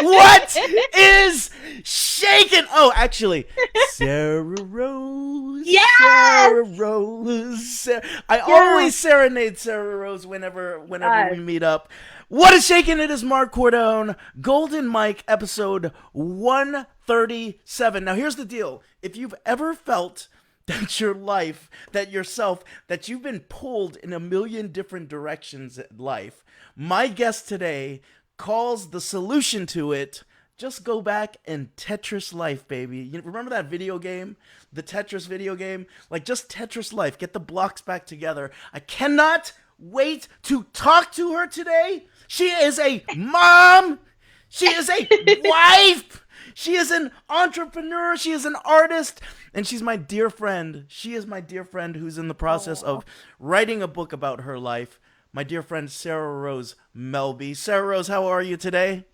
What is shaking? Oh, actually, Sararose. Yes! Sararose. I always serenade Sararose whenever we meet up. What is shaking? It is Marc Cordon, Golden Mike, episode 137. Now, here's the deal. If you've ever felt that your life, that yourself, that you've been pulled in a million different directions in life, my guest today calls the solution to it, just go back and Tetris life, baby. You remember that video game? The Tetris video game? Like, just Tetris life. Get the blocks back together. I cannot wait to talk to her today. She is a mom. She is a wife. She is an entrepreneur. She is an artist. And she's my dear friend. She is my dear friend who's in the process of writing a book about her life. My dear friend, Sara-rose Melby. Sara-rose, how are you today?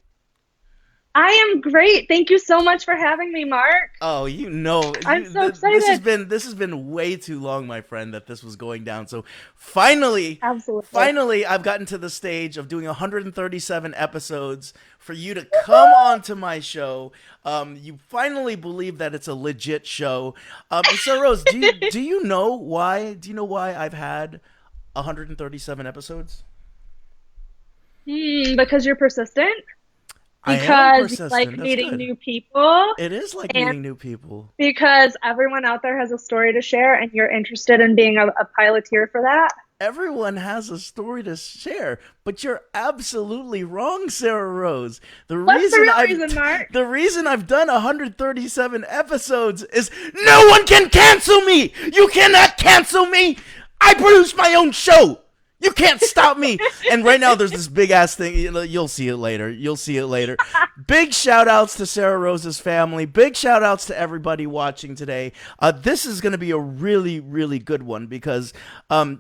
I am great. Thank you so much for having me, Mark. Oh, I'm so excited. This has been way too long, my friend, that this was going down. So finally, I've gotten to the stage of doing 137 episodes for you to come onto my show. You finally believe that it's a legit show. Sara-rose, do you know why? Do you know why I've had 137 episodes? Because you're persistent. Because you like meeting new people. It is like meeting new people. Because everyone out there has a story to share and you're interested in being a piloteer for that. Everyone has a story to share, but you're absolutely wrong, Sara-rose. What's the real reason, Mark? The reason I've done 137 episodes is no one can cancel me! You cannot cancel me! I produce my own show! You can't stop me. And right now there's this big ass thing. You'll see it later. Big shout outs to Sara-rose's family. Big shout outs to everybody watching today. This is going to be a really, really good one because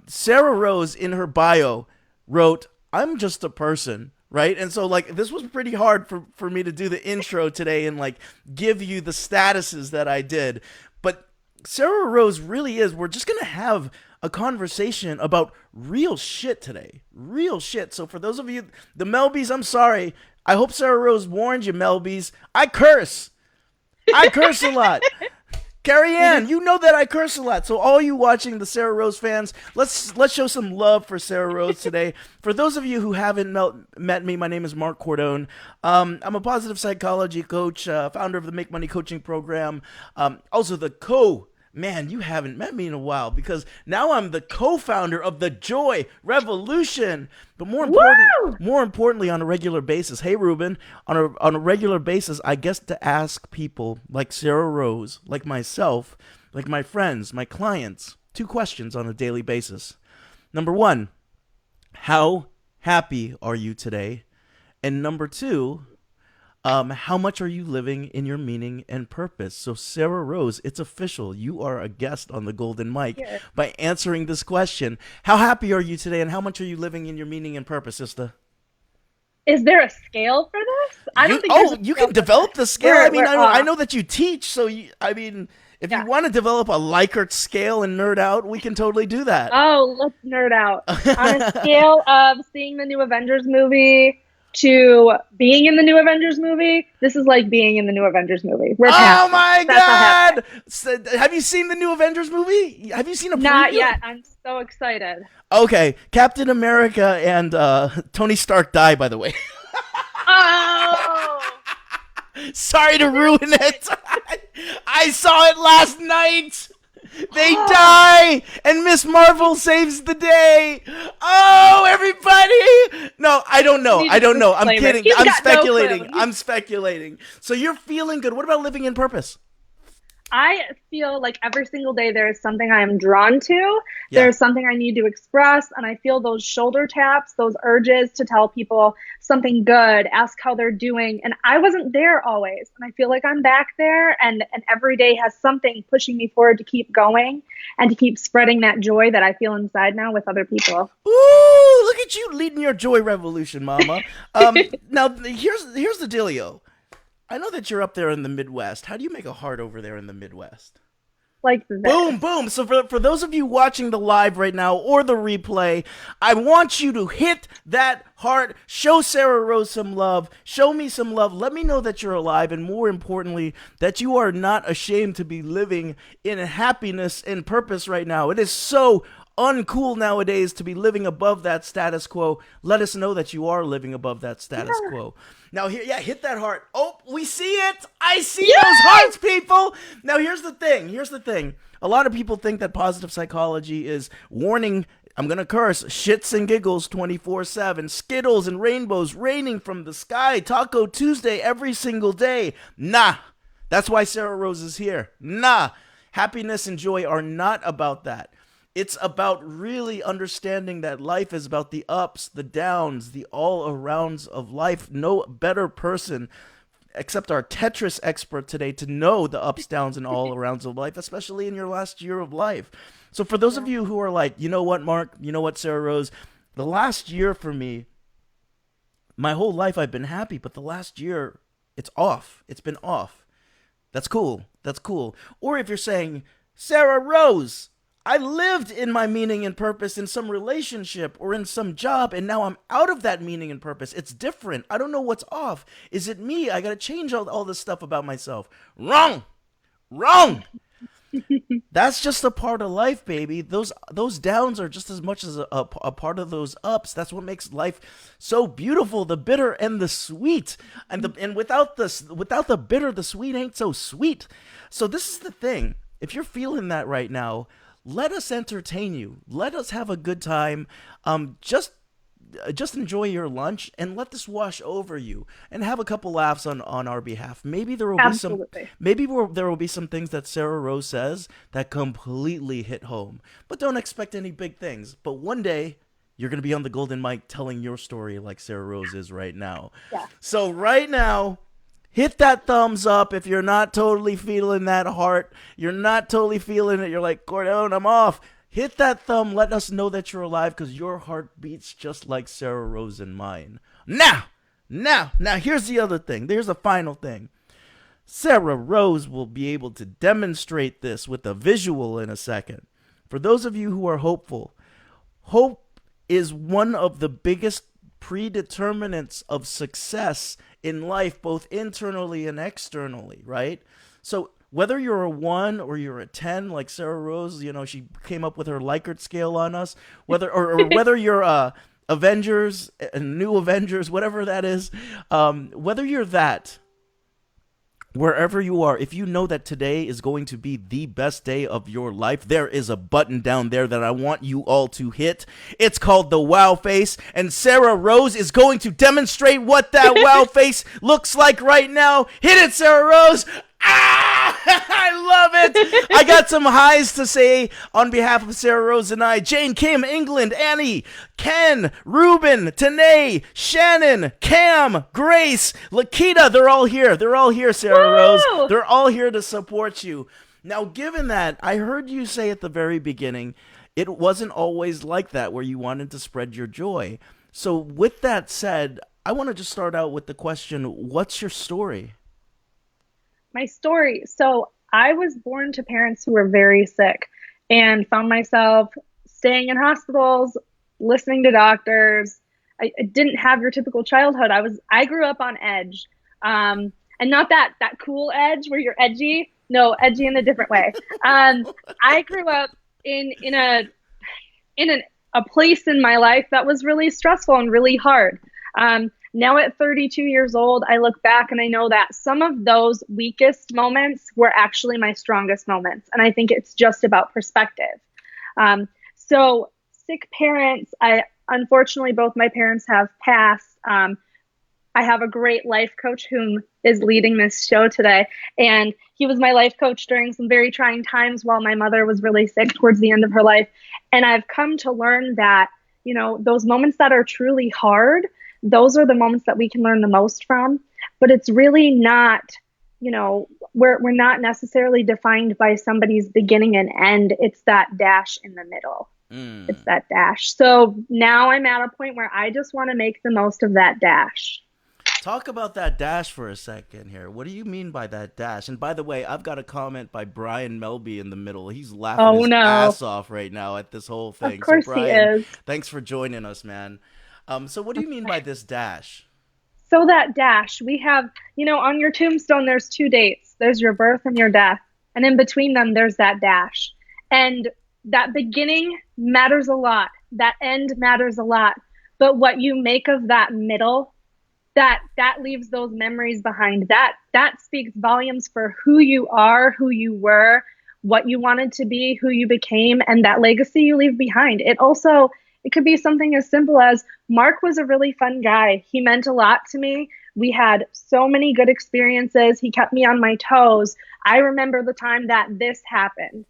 Sara-rose in her bio wrote, "I'm just a person." Right? And so like this was pretty hard for me to do the intro today and like give you the statuses that I did. But Sara-rose really is. We're just going to have a conversation about real shit today. Real shit. So for those of you, the Melbys, I'm sorry. I hope Sara-rose warned you, Melbys. I curse. I curse a lot. Carrie Ann, you know that I curse a lot. So all you watching, the Sara-rose fans, let's show some love for Sara-rose today. For those of you who haven't met me, my name is Marc Cordon. I'm a positive psychology coach, founder of the Make Money Coaching Program, also the Man, you haven't met me in a while because now I'm the co-founder of the Joy Revolution. But more importantly, on a regular basis, hey Ruben, on a regular basis, I get to ask people like Sara-rose, like myself, like my friends, my clients, 2 questions on a daily basis. Number 1, how happy are you today? And number 2, how much are you living in your meaning and purpose? So Sara-rose, it's official. You are a guest on the Golden Mike by answering this question. How happy are you today and how much are you living in your meaning and purpose, sister? Is there a scale for this? I don't think you can develop the scale. I know that you teach. So, if you want to develop a Likert scale and nerd out, we can totally do that. Oh, let's nerd out. On a scale of seeing the new Avengers movie to being in the new Avengers movie, this is like being in the new Avengers movie. Oh my God! Have you seen the new Avengers movie? Have you seen a preview? Not yet. I'm so excited. Okay, Captain America and Tony Stark die, by the way. Oh! Sorry to ruin it. I saw it last night. They die, and Miss Marvel saves the day. Oh, everybody! No, I don't know. I'm kidding. I'm speculating. So you're feeling good. What about living in purpose? I feel like every single day there is something I am drawn to. There's something I need to express, and I feel those shoulder taps, those urges to tell people something good, ask how they're doing. And I wasn't there always, and I feel like I'm back there, and every day has something pushing me forward to keep going and to keep spreading that joy that I feel inside now with other people. Ooh, look at you leading your joy revolution, mama. Now, here's the dealio. I know that you're up there in the Midwest. How do you make a heart over there in the Midwest? like this. Boom, boom. So for those of you watching the live right now or the replay, I want you to hit that heart, show Sara-rose some love, show me some love, let me know that you're alive, and more importantly, that you are not ashamed to be living in happiness and purpose right now. It is so uncool nowadays to be living above that status quo. Let us know that you are living above that status quo. Now here, hit that heart. Oh, we see it. I see those hearts, people. Now here's the thing. A lot of people think that positive psychology is warning, I'm going to curse, shits and giggles 24/7, Skittles and rainbows raining from the sky, Taco Tuesday every single day. Nah, that's why Sara-rose is here. Nah, happiness and joy are not about that. It's about really understanding that life is about the ups, the downs, the all-arounds of life. No better person except our Tetris expert today to know the ups, downs, and all-arounds of life, especially in your last year of life. So for those of you who are like, you know what, Mark? You know what, Sara-rose? The last year for me, my whole life I've been happy, but the last year, it's off. It's been off. That's cool. That's cool. Or if you're saying, Sara-rose, I lived in my meaning and purpose in some relationship or in some job, and now I'm out of that meaning and purpose. It's different. I don't know what's off. Is it me? I got to change all this stuff about myself. Wrong. That's just a part of life, baby. Those downs are just as much as a part of those ups. That's what makes life so beautiful, the bitter and the sweet. And without the bitter, the sweet ain't so sweet. So this is the thing. If you're feeling that right now, let us entertain you. Let us have a good time. Just enjoy your lunch and let this wash over you and have a couple laughs on our behalf. Maybe there will be some things that Sara-rose says that completely hit home. But don't expect any big things. But one day you're going to be on the golden mic telling your story like Sara-rose is right now. Yeah. So right now, hit that thumbs up if you're not totally feeling that heart. You're not totally feeling it. You're like, Cordon, I'm off. Hit that thumb. Let us know that you're alive because your heart beats just like Sara-rose and mine. Now, here's the other thing. There's a final thing. Sara-rose will be able to demonstrate this with a visual in a second. For those of you who are hopeful, hope is one of the biggest predeterminants of success in life, both internally and externally, right? So whether you're a 1 or you're a 10, like Sara-rose, she came up with her Likert scale on us, whether you're Avengers, New Avengers, whatever that is, whether you're that, wherever you are, if you know that today is going to be the best day of your life, there is a button down there that I want you all to hit. It's called the wow face, and Sara-rose is going to demonstrate what that wow face looks like right now. Hit it, Sara-rose. I love it. I got some highs to say on behalf of Sara-rose and I. Jane, Kim, England, Annie, Ken, Ruben, Tanae, Shannon, Cam, Grace, Lakita. They're all here. Sara-rose. Woo! They're all here to support you. Now, given that, I heard you say at the very beginning, it wasn't always like that where you wanted to spread your joy. So with that said, I want to just start out with the question, what's your story? My story. So I was born to parents who were very sick and found myself staying in hospitals, listening to doctors. I didn't have your typical childhood. I grew up on edge. And not that cool edge where you're edgy. No, edgy in a different way. I grew up in a place in my life that was really stressful and really hard. Now at 32 years old, I look back and I know that some of those weakest moments were actually my strongest moments. And I think it's just about perspective. So sick parents, unfortunately, both my parents have passed. I have a great life coach whom is leading this show today. And he was my life coach during some very trying times while my mother was really sick towards the end of her life. And I've come to learn that, those moments that are truly hard, those are the moments that we can learn the most from, but it's really not, we're not necessarily defined by somebody's beginning and end. It's that dash in the middle. It's that dash. So now I'm at a point where I just want to make the most of that dash. Talk about that dash for a second here. What do you mean by that dash? And by the way, I've got a comment by Brian Melby in the middle. He's laughing Oh his no. ass off right now at this whole Of thing. So course he Brian, is. thanks for joining us, man. So what do you mean by this dash? So that dash, we have, on your tombstone, there's two dates. There's your birth and your death. And in between them, there's that dash. And that beginning matters a lot. That end matters a lot. But what you make of that middle, that leaves those memories behind. That speaks volumes for who you are, who you were, what you wanted to be, who you became, and that legacy you leave behind. It could be something as simple as Marc was a really fun guy. He meant a lot to me. We had so many good experiences. He kept me on my toes. I remember the time that this happened.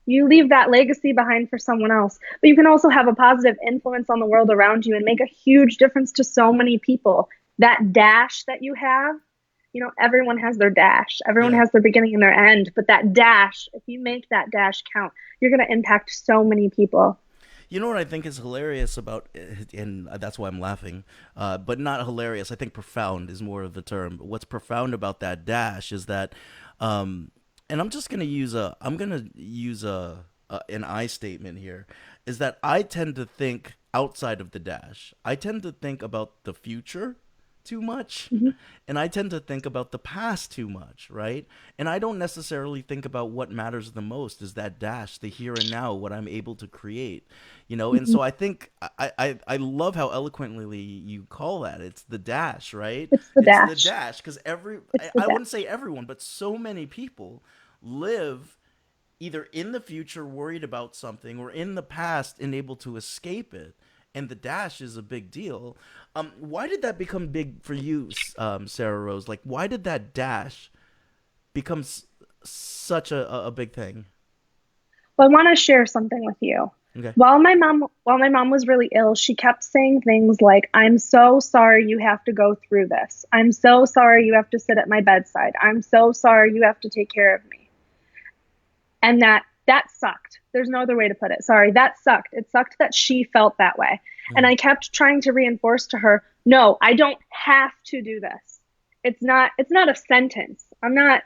You leave that legacy behind for someone else. But you can also have a positive influence on the world around you and make a huge difference to so many people. That dash that you have, everyone has their dash. Everyone has their beginning and their end. But that dash, if you make that dash count, you're going to impact so many people. You know what I think is hilarious about, and that's why I'm laughing, but not hilarious. I think profound is more of the term. But what's profound about that dash is that, and I'm just gonna use an I statement here, is that I tend to think outside of the dash. I tend to think about the future too much, and I tend to think about the past too much, right? And I don't necessarily think about what matters the most is that dash, the here and now, what I'm able to create, And so I think I love how eloquently you call that. It's the dash, right? It's the dash. It's the dash because I wouldn't say everyone, but so many people live either in the future worried about something or in the past and able to escape it. And the dash is a big deal. Why did that become big for you, Sara-rose? Like, why did that dash become such a big thing? Well, I want to share something with you. Okay. While my mom was really ill, she kept saying things like, "I'm so sorry you have to go through this. I'm so sorry you have to sit at my bedside. I'm so sorry you have to take care of me." And that sucked. There's no other way to put it. Sorry, that sucked. It sucked that she felt that way. And I kept trying to reinforce to her, no, I don't have to do this. It's not a sentence. I'm not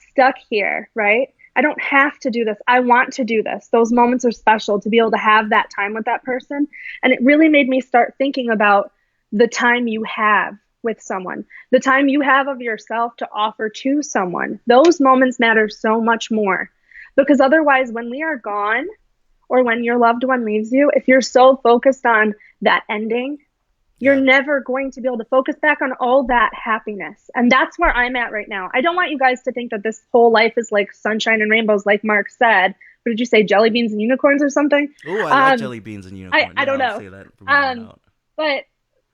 stuck here, right? I don't have to do this. I want to do this. Those moments are special to be able to have that time with that person. And it really made me start thinking about the time you have with someone, the time you have of yourself to offer to someone. Those moments matter so much more. Because otherwise, when we are gone or when your loved one leaves you, if you're so focused on that ending, you're never going to be able to focus back on all that happiness. And that's where I'm at right now. I don't want you guys to think that this whole life is like sunshine and rainbows, like Marc said. What did you say, jelly beans and unicorns or something? Oh, I like jelly beans and unicorns. I don't know. I'll say that from here on out.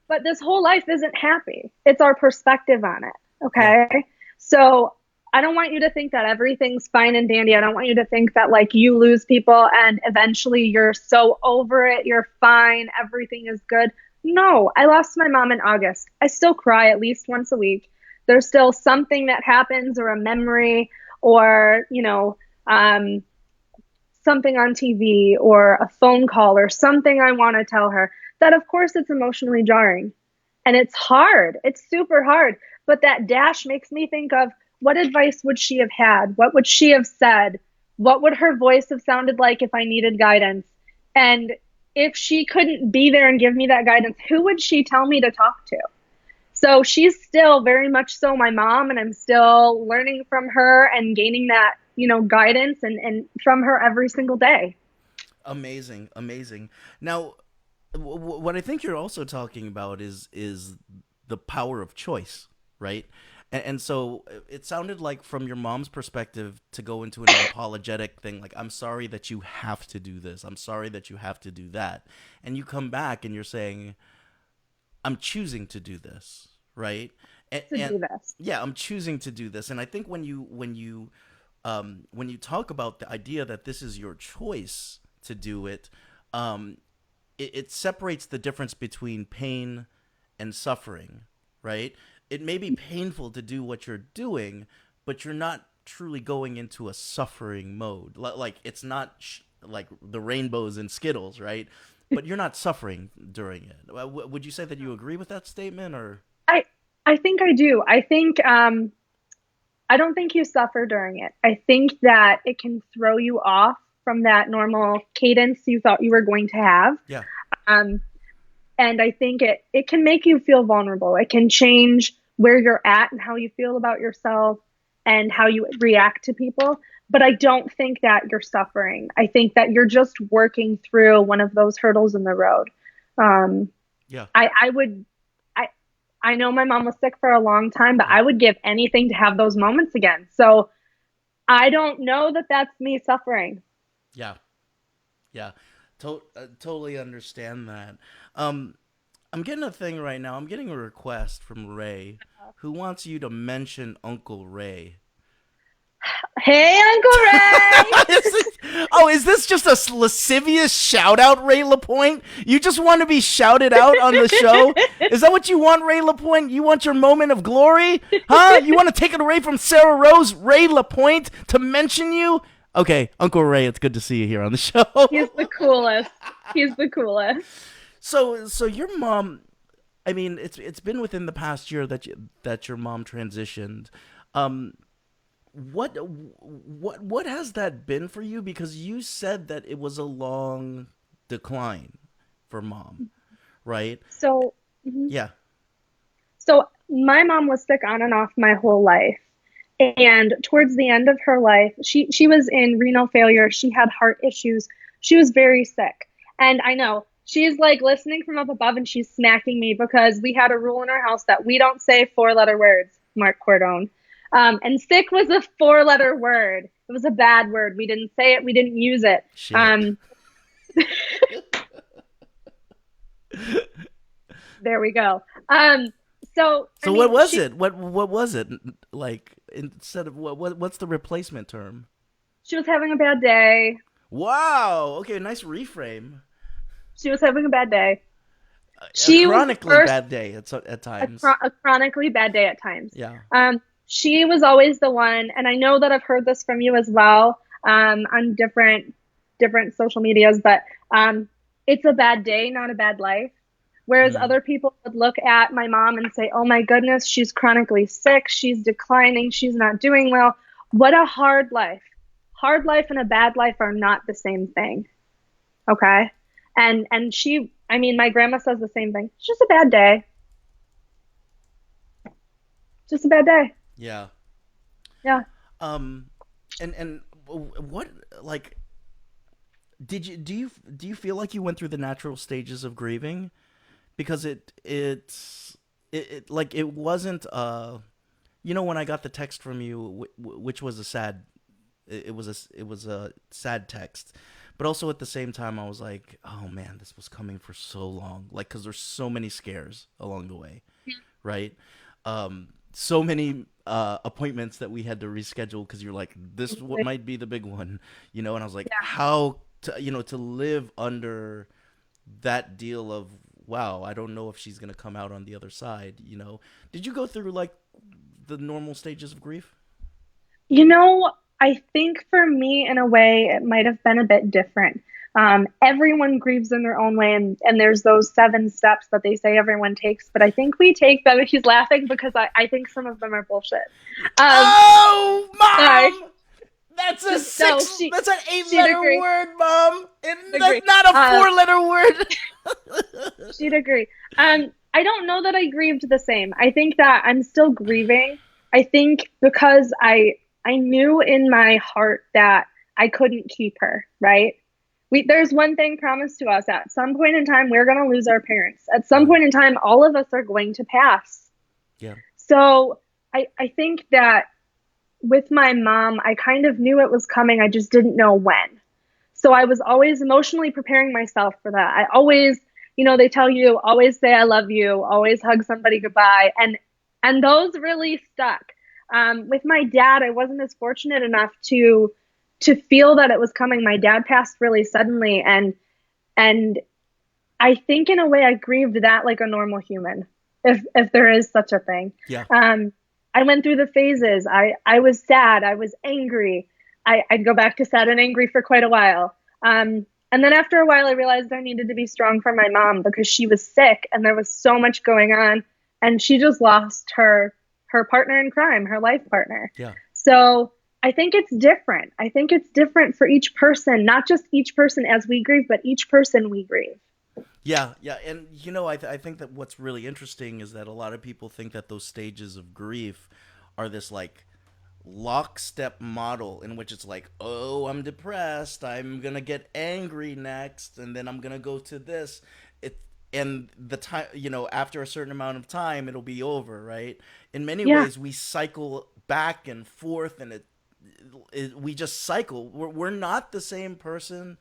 But this whole life isn't happy. It's our perspective on it. Okay. Yeah. So I don't want you to think that everything's fine and dandy. I don't want you to think that like you lose people and eventually you're so over it. You're fine. Everything is good. No, I lost my mom in August. I still cry at least once a week. There's still something that happens or a memory or, something on TV or a phone call or something I want to tell her that of course it's emotionally jarring and it's hard. It's super hard. But that dash makes me think of what advice would she have had? What would she have said? What would her voice have sounded like if I needed guidance? And if she couldn't be there and give me that guidance, who would she tell me to talk to? So she's still very much so my mom, and I'm still learning from her and gaining that, guidance and from her every single day. Amazing. Now, what I think you're also talking about is the power of choice, right? And so it sounded like from your mom's perspective to go into an apologetic thing, like, I'm sorry that you have to do this. I'm sorry that you have to do that. And you come back and you're saying, I'm choosing to do this, right? Do this. Yeah, I'm choosing to do this. And I think when you talk about the idea that this is your choice to do it, it separates the difference between pain and suffering, right? It may be painful to do what you're doing, but you're not truly going into a suffering mode. Like it's not like the rainbows and Skittles, right? But you're not suffering during it. Would you say that you agree with that statement, or? I think I do. I think I don't think you suffer during it. I think that it can throw you off from that normal cadence you thought you were going to have. Yeah. Um, and I think it can make you feel vulnerable. It can change where you're at and how you feel about yourself and how you react to people. But I don't think that you're suffering. I think that you're just working through one of those hurdles in the road. Um, Yeah. I would I know my mom was sick for a long time, but Yeah. I would give anything to have those moments again. So I don't know that that's me suffering. Yeah. Yeah. Totally understand that. Um, I'm getting a thing right now. I'm getting a request from Ray who wants you to mention Uncle Ray. Hey, Uncle Ray! Is this just a lascivious shout out, Ray LaPointe? You just want to be shouted out on the show? Is that what you want, Ray LaPointe? You want your moment of glory? Huh? You want to take it away from Sara-Rose, Ray LaPointe, to mention you? Okay, Uncle Ray, it's good to see you here on the show. He's the coolest. He's the coolest. So your mom, I mean, it's been within the past year that your mom transitioned. What has that been for you? Because you said that it was a long decline for mom, right? So, Yeah. so my mom was sick on and off my whole life. And towards the end of her life, she was in renal failure. She had heart issues. She was very sick. And I know she's like listening from up above and she's smacking me because we had a rule in our house that we don't say 4-letter words, Marc Cordon. And sick was a 4-letter word. It was a bad word. We didn't say it. We didn't use it. Shit. There we go. So So I mean, what was it? What was it like? Instead of what's the replacement term? She was having a bad day. Wow. Okay, nice reframe. She was having a bad day. A chronically bad day at times. A chronically bad day at times. Yeah. She was always the one, and I know that I've heard this from you as well, on different social medias, but it's a bad day, not a bad life. Whereas other people would look at my mom and say, oh my goodness, she's chronically sick, she's declining, she's not doing well. What a hard life. Hard life and a bad life are not the same thing. Okay? And my grandma says the same thing. It's just a bad day. Just a bad day. Yeah. Yeah. And what, like, do you feel like you went through the natural stages of grieving? Because it like it wasn't when I got the text from you, which was a sad, it was a sad text, but also at the same time I was like, oh man, this was coming for so long, like, because there's so many scares along the way, right? So many appointments that we had to reschedule because you're like, this might be the big one, and I was like, how to live under that deal of, wow, I don't know if she's gonna come out on the other side. Did you go through like the normal stages of grief? I think for me, in a way, it might have been a bit different. Everyone grieves in their own way, and there's those 7 steps that they say everyone takes, but I think we take them. He's laughing because I think some of them are bullshit. Oh, Mom! Sorry. That's a 6. That's an 8-letter word, Mom. That's agree. not a 4-letter word. She'd agree. I don't know that I grieved the same. I think that I'm still grieving. I think because I knew in my heart that I couldn't keep her, right? There's one thing promised to us. At some point in time, we're going to lose our parents. At some point in time, all of us are going to pass. Yeah. So I think that with my mom, I kind of knew it was coming. I just didn't know when. So I was always emotionally preparing myself for that. I always, they tell you, always say I love you, always hug somebody goodbye. And those really stuck. With my dad, I wasn't as fortunate enough to feel that it was coming. My dad passed really suddenly. And I think in a way I grieved that like a normal human, if there is such a thing. Yeah. I went through the phases. I was sad. I was angry. I'd go back to sad and angry for quite a while. And then after a while, I realized I needed to be strong for my mom because she was sick and there was so much going on and she just lost her partner in crime, her life partner. Yeah. So I think it's different. I think it's different for each person, not just each person as we grieve, but each person we grieve. Yeah, yeah, and I think that what's really interesting is that a lot of people think that those stages of grief are this like lockstep model in which it's like, oh, I'm depressed, I'm gonna get angry next, and then I'm gonna go to this. It and the time, after a certain amount of time, it'll be over, right? In many Yeah, ways, we cycle back and forth, and we just cycle. We're not the same person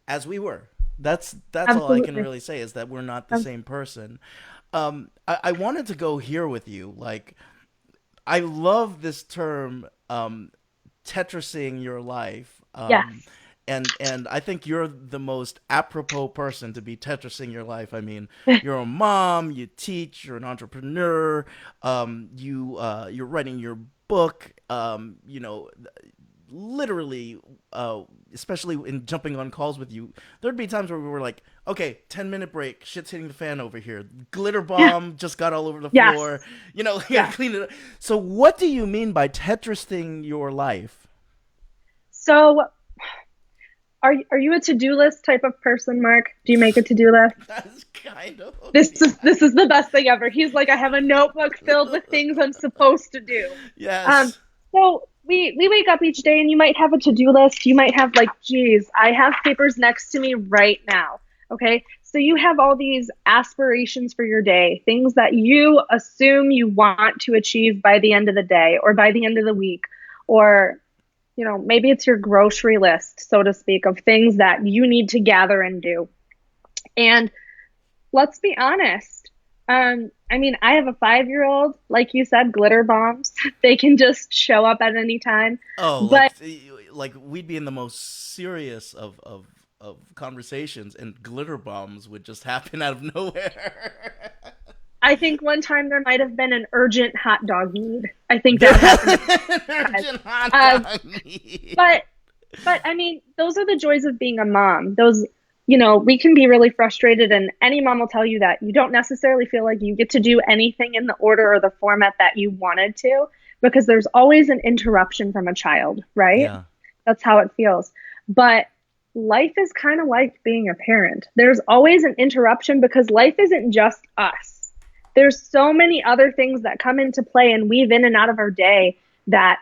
as we were. That's all I can absolutely. really say is that we're not the same person. I wanted to go here with you. Like, I love this term, Tetrising your life. Yes. And I think you're the most apropos person to be Tetrising your life. I mean, you're a mom, you teach, you're an entrepreneur, you're writing your book, literally, especially in jumping on calls with you, there'd be times where we were like, okay, 10-minute break, shit's hitting the fan over here. Glitter Yeah. bomb just got all over the Yes. floor. You gotta Yeah. clean it up. So what do you mean by Tetrising your life? So are you a to-do list type of person, Mark? Do you make a to-do list? That's kind of This is the best thing ever. He's like, I have a notebook filled with things I'm supposed to do. Um, yes. so we wake up each day and you might have a to-do list. You might have like, geez, I have papers next to me right now. Okay. So you have all these aspirations for your day, things that you assume you want to achieve by the end of the day or by the end of the week, or maybe it's your grocery list, so to speak, of things that you need to gather and do. And let's be honest. I mean, I have a 5-year-old, like you said, glitter bombs. They can just show up at any time. Oh, But like we'd be in the most serious of conversations, and glitter bombs would just happen out of nowhere. I think one time there might have been an urgent hot dog need. I think that happened. Urgent hot Um, dog need. but I mean, those are the joys of being a mom. We can be really frustrated, and any mom will tell you that you don't necessarily feel like you get to do anything in the order or the format that you wanted to, because there's always an interruption from a child, right? Yeah. That's how it feels. But life is kind of like being a parent. There's always an interruption because life isn't just us. There's so many other things that come into play and weave in and out of our day that,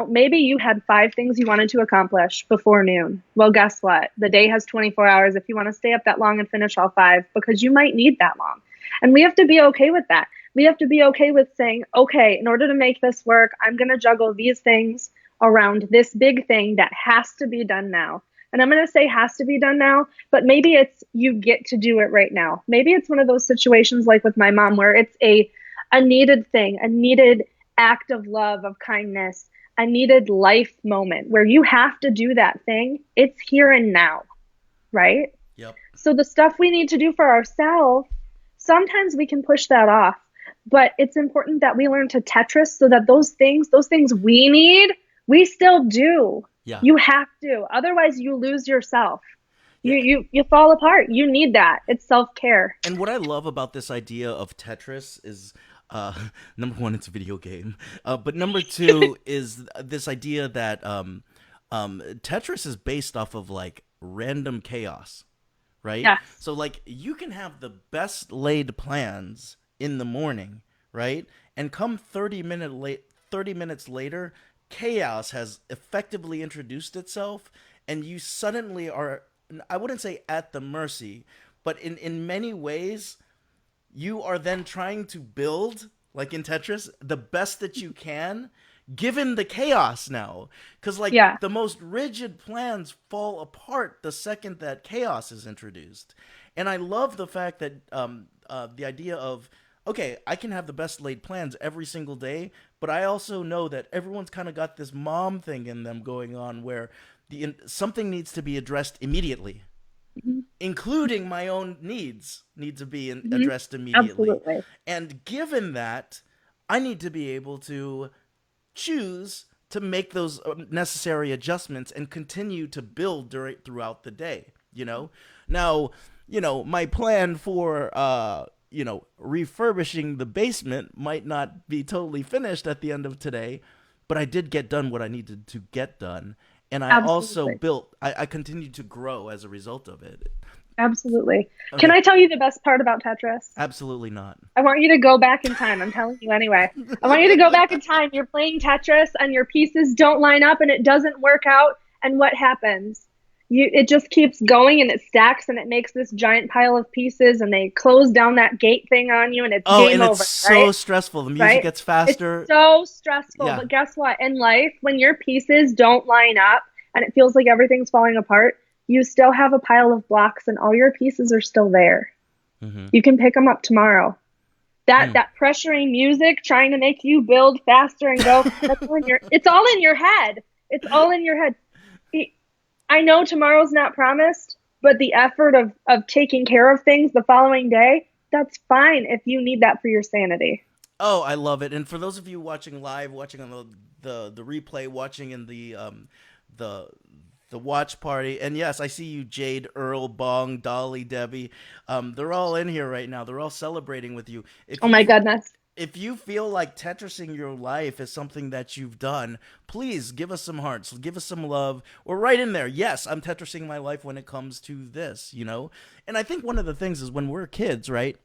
maybe you had 5 things you wanted to accomplish before noon. Well, guess what? The day has 24 hours if you want to stay up that long and finish all 5, because you might need that long. And we have to be okay with that. We have to be okay with saying, okay, in order to make this work, I'm going to juggle these things around this big thing that has to be done now. And I'm going to say has to be done now, but maybe it's you get to do it right now. Maybe it's one of those situations like with my mom where it's a needed thing, a needed act of love, of kindness, a needed life moment where you have to do that thing. It's here and now, right? Yep. So the stuff we need to do for ourselves, sometimes we can push that off, but it's important that we learn to Tetris so that those things we need, we still do. Yeah. You have to. Otherwise, you lose yourself. Yeah. You fall apart. You need that. It's self-care. And what I love about this idea of Tetris is, number one, it's a video game. But number two is this idea that Tetris is based off of like random chaos, right? Yes. So like you can have the best laid plans in the morning, right? And come 30 minutes later, chaos has effectively introduced itself, and you suddenly are, I wouldn't say at the mercy, but in many ways, you are then trying to build, like in Tetris, the best that you can, given the chaos now. Because the most rigid plans fall apart the second that chaos is introduced. And I love the fact that the idea of, okay, I can have the best laid plans every single day, but I also know that everyone's kind of got this mom thing in them going on where something needs to be addressed immediately, including my own needs need to be addressed immediately. Absolutely. And given that, I need to be able to choose to make those necessary adjustments and continue to build throughout the day, Now, my plan for refurbishing the basement might not be totally finished at the end of today, but I did get done what I needed to get done. And I also Absolutely. I continued to grow as a result of it. Absolutely. Can Okay. I tell you the best part about Tetris? Absolutely not. I want you to go back in time. I'm telling you anyway. I want you to go back in time. You're playing Tetris and your pieces don't line up and it doesn't work out. And what happens? It just keeps going and it stacks and it makes this giant pile of pieces and they close down that gate thing on you and it's Oh, game and it's over, so right? stressful. The music Right? gets It's faster. so stressful. Yeah. But guess what? In life, when your pieces don't line up and it feels like everything's falling apart, you still have a pile of blocks and all your pieces are still there. Mm-hmm. You can pick them up tomorrow. That pressuring music trying to make you build faster and go, it's all in your head. It's all in your head. I know tomorrow's not promised, but the effort of taking care of things the following day, that's fine if you need that for your sanity. Oh, I love it. And for those of you watching live, watching on the replay, watching in the the watch party, and yes, I see you, Jade, Earl, Bong, Dolly, Debbie. They're all in here right now. They're all celebrating with you. Oh my goodness. If you feel like Tetrising your life is something that you've done, please give us some hearts, give us some love, or write in there, yes, I'm Tetrising my life when it comes to this, And I think one of the things is when we're kids, right,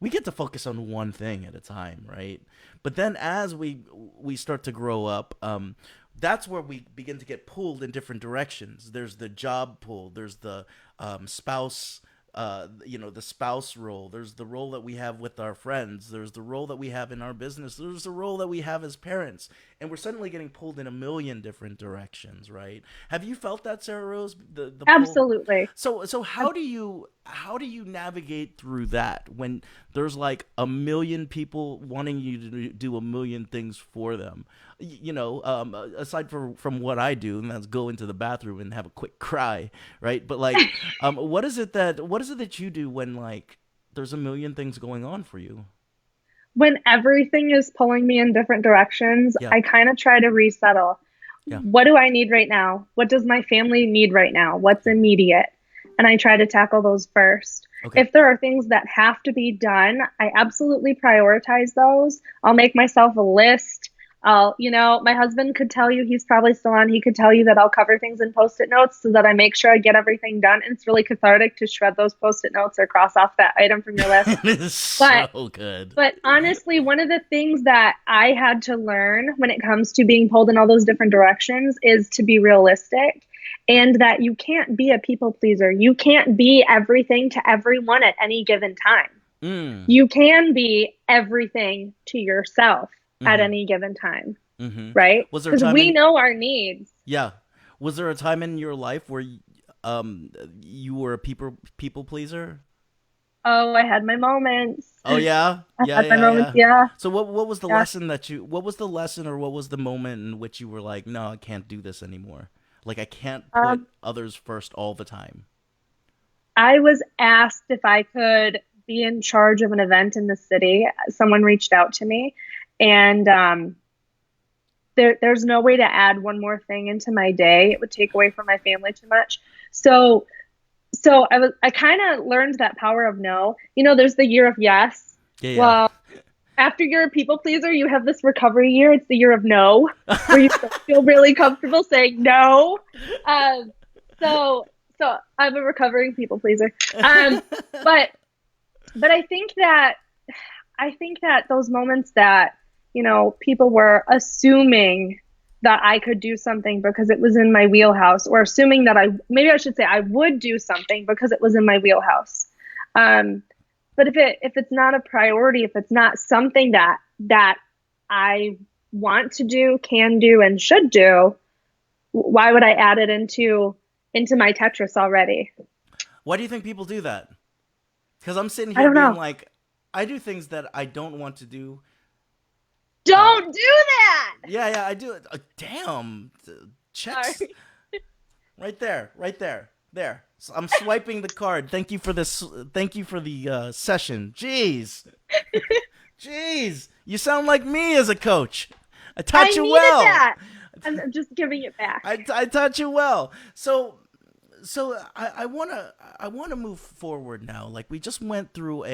we get to focus on one thing at a time, right? But then as we start to grow up, that's where we begin to get pulled in different directions. There's the job pull, there's the spouse the spouse role. There's the role that we have with our friends. There's the role that we have in our business. There's the role that we have as parents. And we're suddenly getting pulled in a million different directions, right? Have you felt that, Sarah Rose? The pull? Absolutely. So how do you navigate through that when there's like a million people wanting you to do a million things for them? Aside from what I do, and that's go into the bathroom and have a quick cry, right? But like, what is it that you do when like there's a million things going on for you? When everything is pulling me in different directions, Yeah, I kind of try to resettle. yeah, What do I need right now? What does my family need right now? What's immediate? And I try to tackle those first. okay. If there are things that have to be done, I absolutely prioritize those. I'll make myself a list. My husband could tell you, he's probably still on. He could tell you that I'll cover things in post-it notes so that I make sure I get everything done. And it's really cathartic to shred those post-it notes or cross off that item from your list. It is But so good. but honestly, one of the things that I had to learn when it comes to being pulled in all those different directions is to be realistic and that you can't be a people pleaser. You can't be everything to everyone at any given time. Mm. You can be everything to yourself at Mm-hmm. any given time, Mm-hmm. right? Was there a Because time we in know our needs. Yeah. Was there a time in your life where you were a people pleaser? Oh, I had my moments. Oh yeah, I yeah, had my yeah, moments. yeah. Yeah. So what was the Yeah. lesson what was the lesson or what was the moment in which you were like, no, I can't do this anymore. Like I can't put Um, others first all the time. I was asked if I could be in charge of an event in the city. Someone reached out to me, and there's no way to add one more thing into my day. It would take away from my family too much. So, I kind of learned that power of no. There's the year of yes. Yeah, yeah. Well, after you're a people pleaser, you have this recovery year. It's the year of no, where you feel really comfortable saying no. Um, so, so I'm a recovering people pleaser. But I think that those moments that people were assuming that I could do something because it was in my wheelhouse, or assuming that maybe I should say I would do something because it was in my wheelhouse. But if it's not a priority, if it's not something that I want to do, can do, and should do, why would I add it into my Tetris already? Why do you think people do that? Because I'm sitting I here don't being know. like, I do things that I don't want to do. Don't do that. Yeah, yeah, I do it. Damn, checks Sorry. right there, right there, there. So I'm swiping the card. Thank you for this. Thank you for the session. Jeez, jeez, you sound like me as a coach. I I taught you needed well. that. I'm just giving it back. I taught you well. So I wanna move forward now. Like we just went through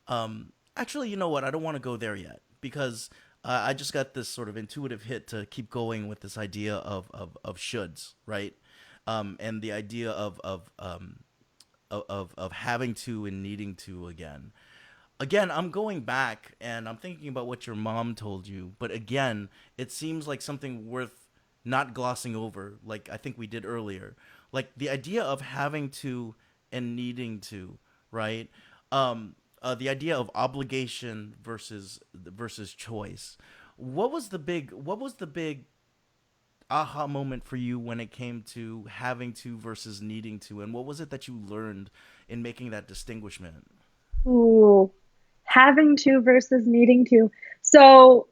Actually, you know what? I don't want to go there yet because I just got this sort of intuitive hit to keep going with this idea of shoulds, right? And the idea of having to and needing to again. Again, I'm going back and I'm thinking about what your mom told you, but again, it seems like something worth not glossing over, like I think we did earlier. Like the idea of having to and needing to, right? The idea of obligation versus choice. What was the big aha moment for you when it came to having to versus needing to, and what was it that you learned in making that distinguishment? Ooh, having to versus needing to. So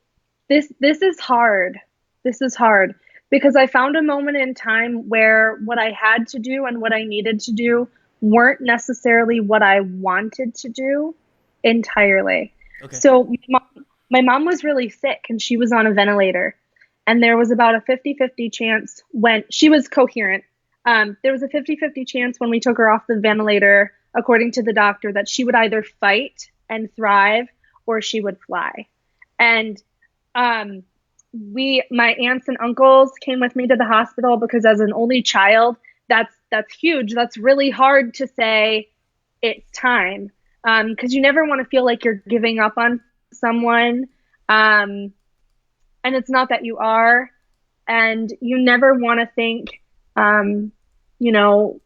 this is hard. This is hard because I found a moment in time where what I had to do and what I needed to do weren't necessarily what I wanted to do entirely. Okay. So my mom was really sick and she was on a ventilator. And there was about a 50-50 chance when she was coherent. There was a 50-50 chance when we took her off the ventilator, according to the doctor, that she would either fight and thrive or she would fly. And um, my aunts and uncles came with me to the hospital because as an only child, that's huge. That's really hard to say it's time because you never want to feel like you're giving up on someone. Um, and it's not that you are. And you never want to think, um, you know,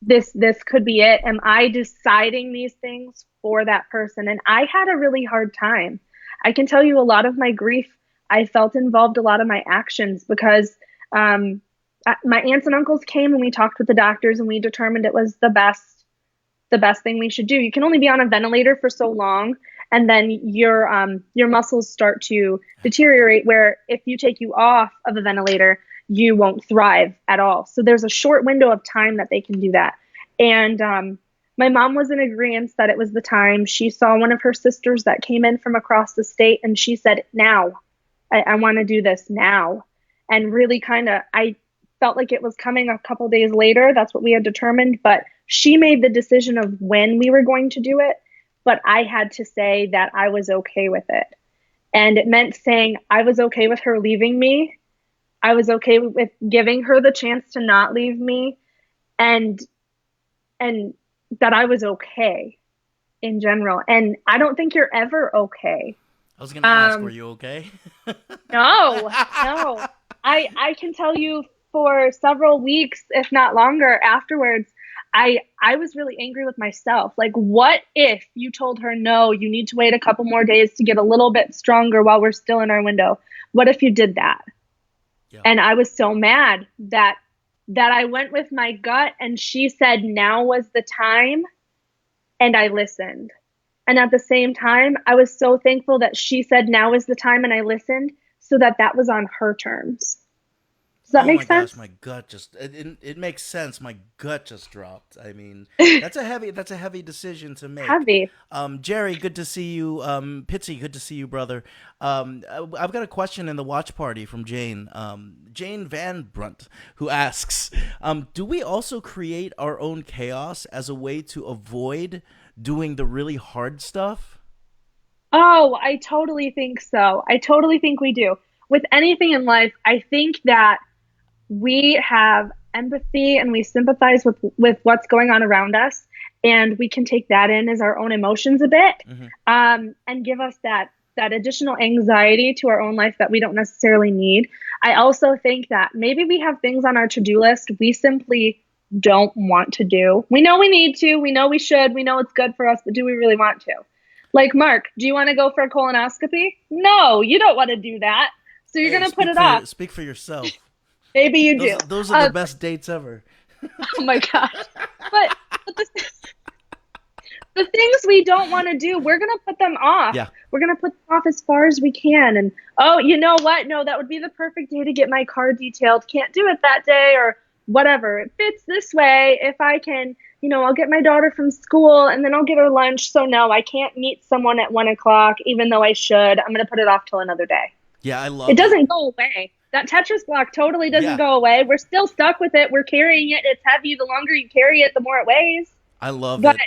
this could be it. Am I deciding these things for that person? And I had a really hard time. I can tell you a lot of my grief I felt involved a lot of my actions because my aunts and uncles came and we talked with the doctors and we determined it was the best thing we should do. You can only be on a ventilator for so long, and then your muscles start to deteriorate. Where if you take you off of a ventilator, you won't thrive at all. So there's a short window of time that they can do that. And my mom was in agreement that it was the time. She saw one of her sisters that came in from across the state, and she said, "Now, I want to do this now." And really, I felt like it was coming a couple days later. That's what we had determined. But she made the decision of when we were going to do it. But I had to say that I was okay with it. And it meant saying I was okay with her leaving me. I was okay with giving her the chance to not leave me, and and that I was okay in general. And I don't think you're ever okay. I was gonna ask, were you okay? No, no. I can tell you for several weeks, if not longer, afterwards, I was really angry with myself. Like, what if you told her, no, you need to wait a couple more days to get a little bit stronger while we're still in our window? What if you did that? Yeah. And I was so mad that I went with my gut and she said now was the time, and I listened. And at the same time, I was so thankful that she said now is the time and I listened so that was on her terms. Does that make sense? Gosh, my gut just it makes sense. My gut just dropped. I mean, that's a heavy decision to make. Heavy. Jerry, good to see you. Pitsy, good to see you, brother. I've got a question in the watch party from Jane. Jane Van Brunt, who asks, do we also create our own chaos as a way to avoid doing the really hard stuff? Oh, I totally think so. I totally think we do. With anything in life, I think that we have empathy and we sympathize with what's going on around us, and we can take that in as our own emotions a bit, and give us that additional anxiety to our own life that we don't necessarily need. I also think that maybe we have things on our to-do list we simply don't want to do. We know we need to, we know we should, we know it's good for us, but do we really want to? Like, Mark, do you want to go for a colonoscopy? No, you don't want to do that. So you're going to put it off. Speak for yourself. Maybe you do. Those are the best dates ever. Oh my gosh. But the things we don't want to do, we're going to put them off. Yeah. We're going to put them off as far as we can. And, oh, you know what? No, that would be the perfect day to get my car detailed. Can't do it that day or whatever. It fits this way. If I can, I'll get my daughter from school and then I'll get her lunch. So no, I can't meet someone at 1:00, even though I should. I'm going to put it off till another day. Yeah, I love it. It doesn't go away. That Tetris block totally doesn't go away. We're still stuck with it. We're carrying it. It's heavy. The longer you carry it, the more it weighs. I love but it.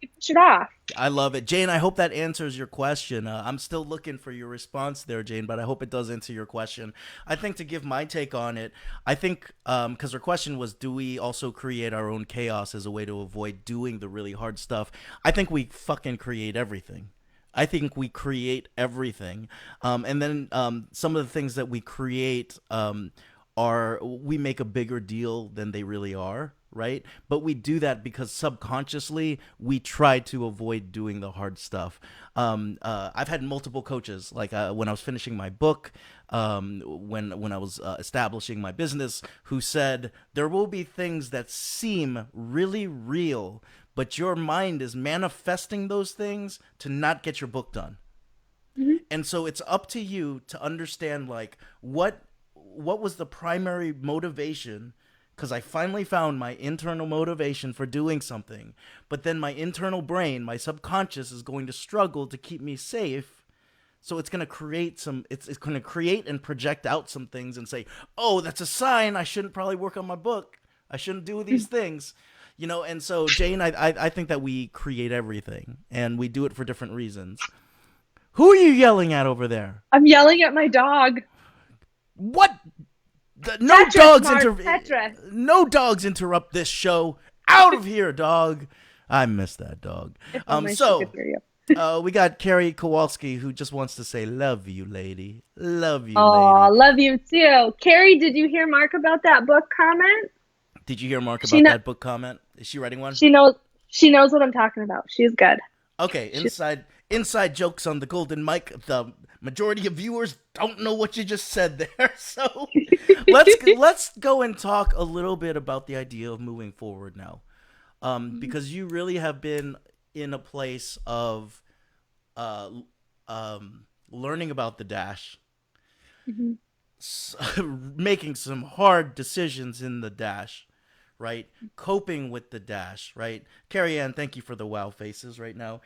You push it off. I love it. Jane, I hope that answers your question. I'm still looking for your response there, Jane, but I hope it does answer your question. I think to give my take on it, I think because her question was, do we also create our own chaos as a way to avoid doing the really hard stuff? I think we fucking create everything. I think we create everything. And then some of the things that we create are we make a bigger deal than they really are, right? But we do that because subconsciously we try to avoid doing the hard stuff. I've had multiple coaches, like when I was finishing my book, when I was establishing my business, who said there will be things that seem really real, but your mind is manifesting those things to not get your book done. Mhm. And so it's up to you to understand like what was the primary motivation, because I finally found my internal motivation for doing something, but then my internal brain, my subconscious, is going to struggle to keep me safe. So it's going to create it's going to create and project out some things and say, oh, that's a sign I shouldn't probably work on my book, I shouldn't do these things, you know. And so Jane, I think that we create everything and we do it for different reasons. Who are you yelling at over there? I'm yelling at my dog. What? No Tetris, dogs Mark, Tetris. No dogs interrupt this show. Out of here, dog. I miss that dog. If only she So could hear you. we got Carrie Kowalski, who just wants to say, "Love you, lady. Love you, Oh, lady." love you too. Carrie, did you hear Mark about that book comment? Did you hear Mark She about kn- that book comment? Is she writing one? she knows what I'm talking about. She's good. Okay, inside jokes on the golden mic. The majority of viewers don't know what you just said there. So let's go and talk a little bit about the idea of moving forward now, because you really have been in a place of learning about the dash, Mhm. making some hard decisions in the dash, right? Coping with the dash, right? Carrie Ann, thank you for the wow faces right now.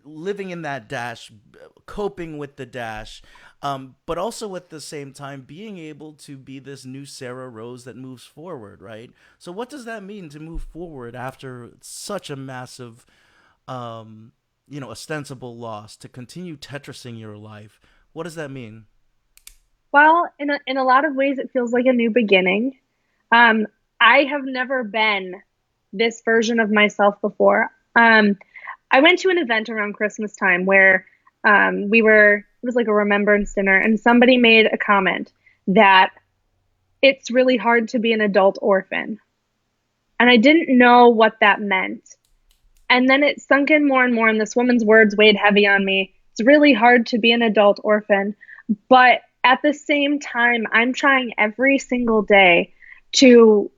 Living in that dash, coping with the dash, but also at the same time being able to be this new Sara-Rose that moves forward, right? So what does that mean to move forward after such a massive, ostensible loss, to continue Tetrising your life? What does that mean? Well, in a lot of ways, it feels like a new beginning. Um, I have never been this version of myself before. I went to an event around Christmas time where it was like a remembrance dinner, and somebody made a comment that it's really hard to be an adult orphan. And I didn't know what that meant. And then it sunk in more and more, and this woman's words weighed heavy on me. It's really hard to be an adult orphan. But at the same time, I'm trying every single day to,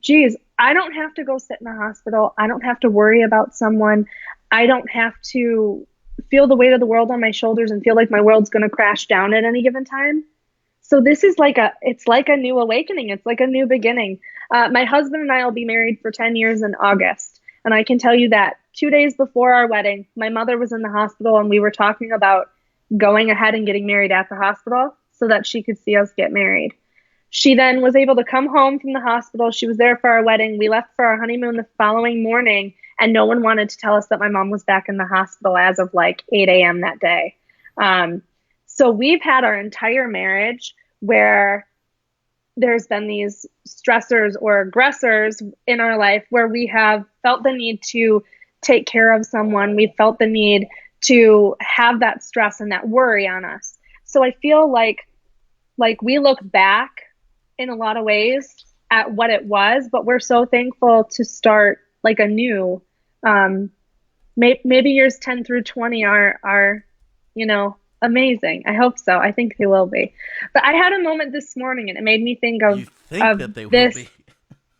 geez, I don't have to go sit in a hospital. I don't have to worry about someone. I don't have to feel the weight of the world on my shoulders and feel like my world's going to crash down at any given time. So this is it's like a new awakening. It's like a new beginning. My husband and I will be married for 10 years in August. And I can tell you that 2 days before our wedding, my mother was in the hospital and we were talking about going ahead and getting married at the hospital so that she could see us get married. She then was able to come home from the hospital. She was there for our wedding. We left for our honeymoon the following morning, and no one wanted to tell us that my mom was back in the hospital as of like 8 a.m. that day. So we've had our entire marriage where there's been these stressors or aggressors in our life where we have felt the need to take care of someone. We've felt the need to have that stress and that worry on us. So I feel like we look back in a lot of ways at what it was, but we're so thankful to start like anew. Maybe years 10 through 20 are, amazing. I hope so. I think they will be. But I had a moment this morning and it made me think of, You think of that they this. will be?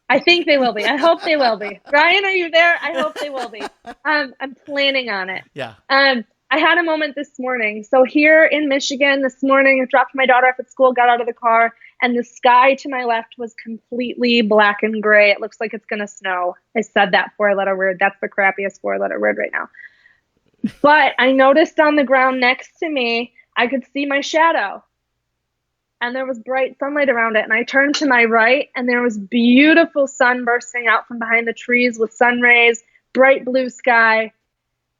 I think they will be. I hope they will be. Ryan, are you there? I hope they will be. I'm planning on it. Yeah. I had a moment this morning. So here in Michigan this morning, I dropped my daughter off at school, got out of the car, and the sky to my left was completely black and gray. It looks like it's going to snow. I said that four-letter word. That's the crappiest four-letter word right now. But I noticed on the ground next to me, I could see my shadow. And there was bright sunlight around it. And I turned to my right, and there was beautiful sun bursting out from behind the trees with sun rays bright blue sky.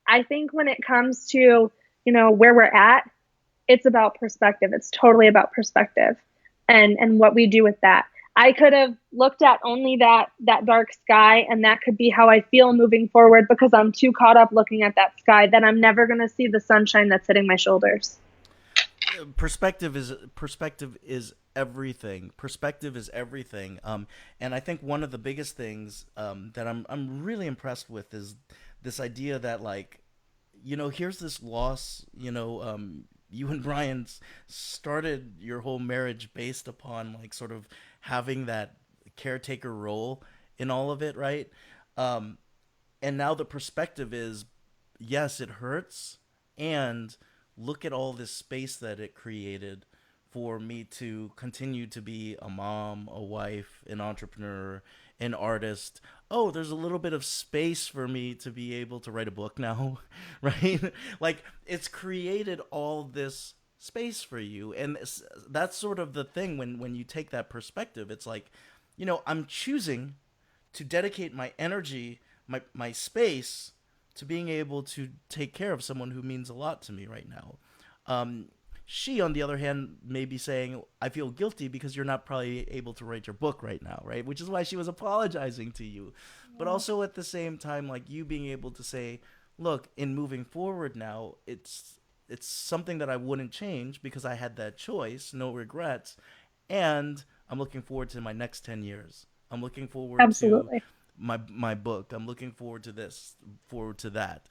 I think when it comes to, where we're at, it's about perspective. It's totally about perspective and what we do with that. I could have looked at only that dark sky, and that could be how I feel moving forward because I'm too caught up looking at that sky that I'm never going to see the sunshine that's hitting my shoulders. Perspective is everything. Perspective is everything. And I think one of the biggest things that I'm really impressed with is this idea that, like, here's this loss. You and Brian started your whole marriage based upon, like, sort of having that caretaker role in all of it, right? And now the perspective is, yes, it hurts, and look at all this space that it created for me to continue to be a mom, a wife, an entrepreneur, an artist. Oh, there's a little bit of space for me to be able to write a book now, right? Like, it's created all this space for you. And that's sort of the thing when you take that perspective. It's like, I'm choosing to dedicate my energy, my space, to being able to take care of someone who means a lot to me right now. She, on the other hand, may be saying, I feel guilty because you're not probably able to write your book right now, right? Which is why she was apologizing to you. Yeah. But also at the same time, like, you being able to say, look, in moving forward now, it's something that I wouldn't change because I had that choice, no regrets. And I'm looking forward to my next 10 years. I'm looking forward Absolutely. to my book. I'm looking forward to this, forward to that.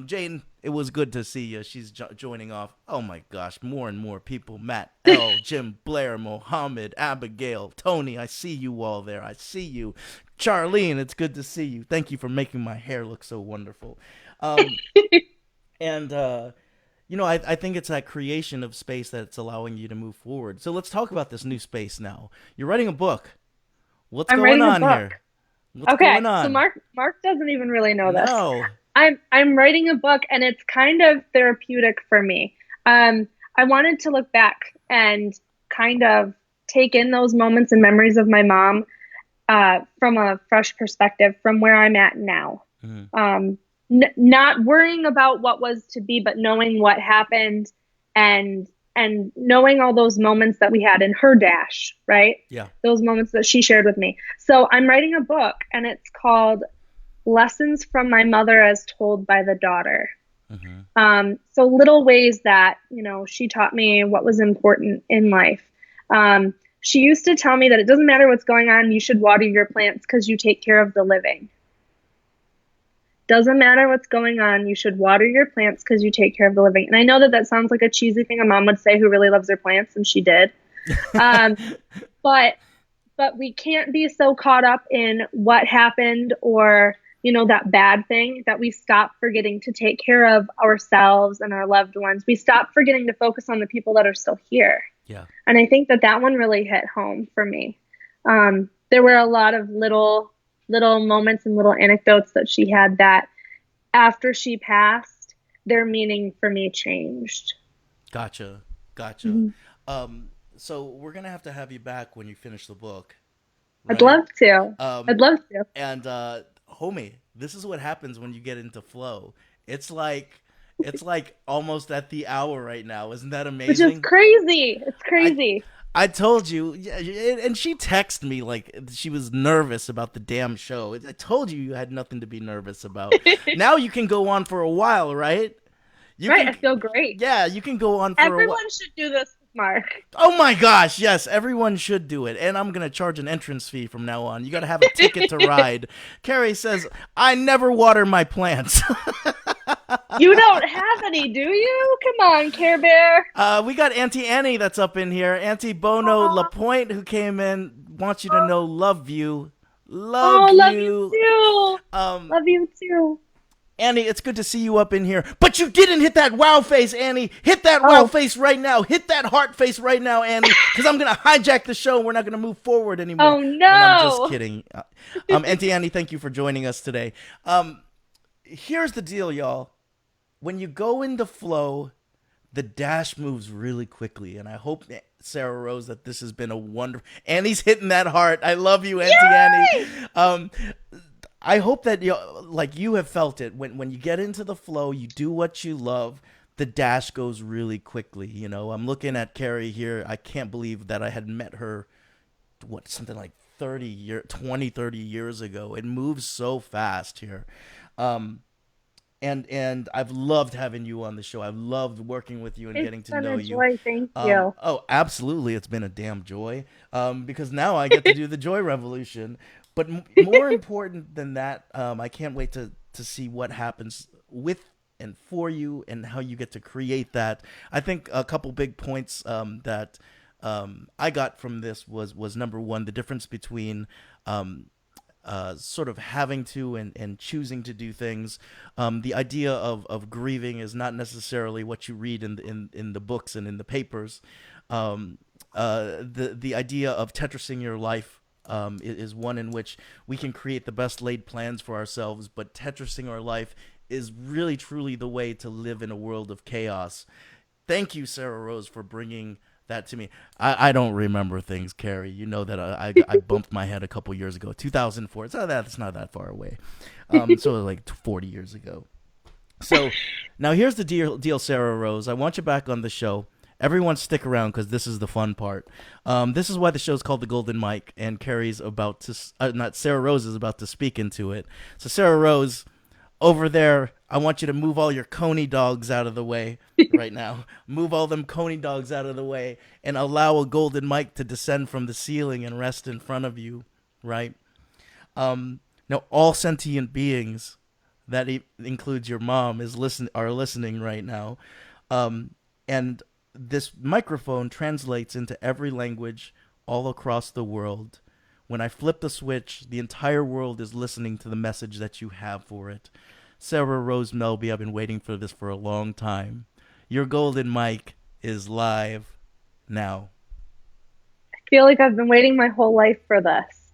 Jane, it was good to see you. She's joining off. Oh my gosh, more and more people. Matt, L, Jim, Blair, Mohammed, Abigail, Tony, I see you all there. I see you. Charlene, it's good to see you. Thank you for making my hair look so wonderful. And I think it's that creation of space that's allowing you to move forward. So let's talk about this new space now. You're writing a book. What's going on here? What's going on? So Marc doesn't even really know this. No. I'm writing a book, and it's kind of therapeutic for me. I wanted to look back and kind of take in those moments and memories of my mom from a fresh perspective, from where I'm at now. Mm-hmm. Not worrying about what was to be, but knowing what happened and knowing all those moments that we had in her dash, right? Yeah. Those moments that she shared with me. So I'm writing a book, and it's called Lessons from My Mother as Told by the Daughter. Mm-hmm. So little ways that, she taught me what was important in life. She used to tell me that it doesn't matter what's going on, you should water your plants because you take care of the living. Doesn't matter what's going on, you should water your plants because you take care of the living. And I know that sounds like a cheesy thing a mom would say who really loves her plants, and she did. But we can't be so caught up in what happened or, that bad thing that we stop forgetting to take care of ourselves and our loved ones. We stop forgetting to focus on the people that are still here. Yeah. And I think that one really hit home for me. There were a lot of little moments and little anecdotes that she had that after she passed, their meaning for me changed. Gotcha. Mm-hmm. So we're going to have you back when you finish the book. Right? I'd love to. And, homie, this is what happens when you get into flow. It's like almost at the hour right now. Isn't that amazing? Which is crazy. It's crazy. I told you, and she texted me like she was nervous about the damn show. I told you had nothing to be nervous about. Now you can go on for a while, right? I feel great. Yeah, you can go on for Everyone should do this, Marc. Oh my gosh, yes, everyone should do it. And I'm going to charge an entrance fee from now on. You got to have a ticket to ride. Carrie says, I never water my plants. You don't have any, do you? Come on, Care Bear. We got Auntie Annie that's up in here. Auntie Bono LaPointe, who came in, wants you to know, love you. Love you too. Love you too. Annie, it's good to see you up in here. But you didn't hit that wow face, Annie. Hit that wow face right now. Hit that heart face right now, Annie. Because I'm going to hijack the show and we're not going to move forward anymore. Oh, no. And I'm just kidding. Auntie Annie, thank you for joining us today. Here's the deal, y'all. When you go into flow, the dash moves really quickly. And I hope, Sara-rose, that this has been a wonderful... Annie's hitting that heart. I love you, Auntie Annie. I hope that you have felt it when you get into the flow, you do what you love. The dash goes really quickly. I'm looking at Carrie here. I can't believe that I had met her, something like 30 years ago. It moves so fast here. And I've loved having you on the show. I've loved working with you and getting to know you. It's been a joy. Thank you. Oh, absolutely. It's been a damn joy. Because now I get to do the Joy Revolution. But more important than that, I can't wait to see what happens with and for you and how you get to create that. I think a couple big points that I got from this was number one, the difference between sort of having to and choosing to do things. The idea of grieving is not necessarily what you read in the books and in the papers. The idea of Tetris-ing your life is one in which we can create the best laid plans for ourselves, but Tetris-ing our life is really truly the way to live in a world of chaos. Thank you, Sara-rose, for bringing that to me. I don't remember things, Carrie. You know that I bumped my head a couple years ago. 2004. It's not that far away. So like 40 years ago. So now here's the deal, Sara-rose. I want you back on the show. Everyone stick around because this is the fun part. This is why the show's called The Golden Mic, and Carrie's about to, Sara-rose is about to speak into it. So Sara-rose, over there, I want you to move all your coney dogs out of the way right now. Move all them coney dogs out of the way and allow a golden mic to descend from the ceiling and rest in front of you, right? Now, all sentient beings, that includes your mom, are listening right now. And this microphone translates into every language all across the world. When I flip the switch, the entire world is listening to the message that you have for it. Sara-rose Melby, I've been waiting for this for a long time. Your golden mic is live now. I feel like I've been waiting my whole life for this.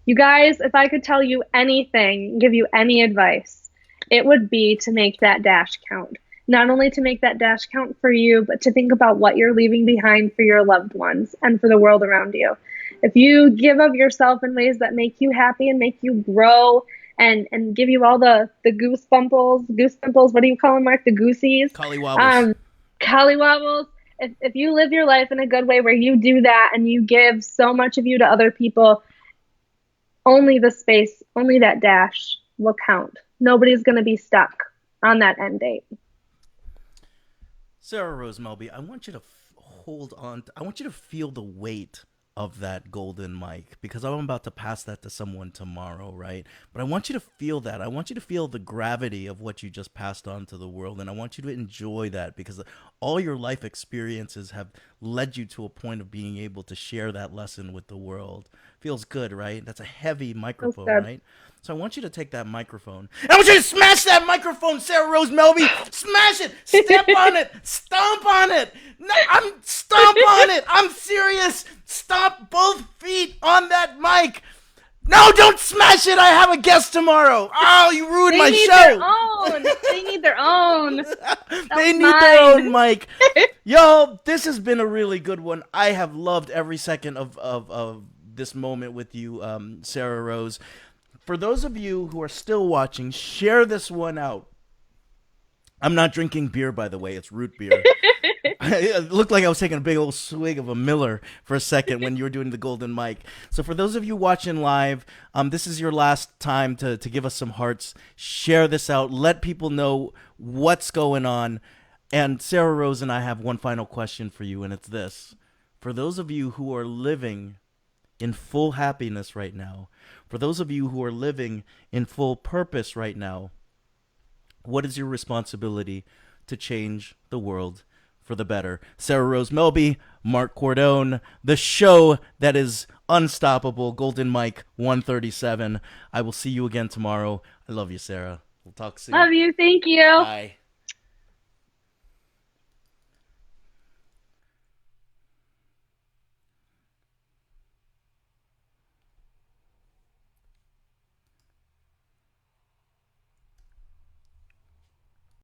You guys, if I could tell you anything, give you any advice, it would be to make that dash count. Not only to make that dash count for you, but to think about what you're leaving behind for your loved ones and for the world around you. If you give of yourself in ways that make you happy and make you grow and give you all the goosebumples, what do you call them, Mark? The goosies? Collywobbles. Collywobbles. If you live your life in a good way where you do that and you give so much of you to other people, only the space, only that dash will count. Nobody's going to be stuck on that end date. Sara-rose Melby, I want you to hold on. I want you to feel the weight of that golden mic, because I'm about to pass that to someone tomorrow, right? But I want you to feel that. I want you to feel the gravity of what you just passed on to the world, and I want you to enjoy that, because all your life experiences have led you to a point of being able to share that lesson with the world. Feels good, right? That's a heavy microphone, right? So I want you to take that microphone, and I want you to smash that microphone, Sara-rose Melby. Smash it. Step on it. Stomp on it. No, stomp on it. I'm serious. Stomp both feet on that mic. No, don't smash it. I have a guest tomorrow. Oh, you ruined my show. They need their own. They need their own mic. Yo, this has been a really good one. I have loved every second of this moment with you, Sara-rose. For those of you who are still watching, share this one out. I'm not drinking beer, by the way. It's root beer. It looked like I was taking a big old swig of a Miller for a second when you were doing the golden mic. So for those of you watching live, this is your last time to give us some hearts. Share this out. Let people know what's going on. And Sara-rose and I have one final question for you, and it's this. For those of you who are living in full happiness right now, for those of you who are living in full purpose right now, what is your responsibility to change the world for the better? Sara-rose Melby, Marc Cordon, the show that is unstoppable, Golden Mic 137. I will see you again tomorrow. I love you, Sarah. We'll talk soon. Love you. Thank you. Bye.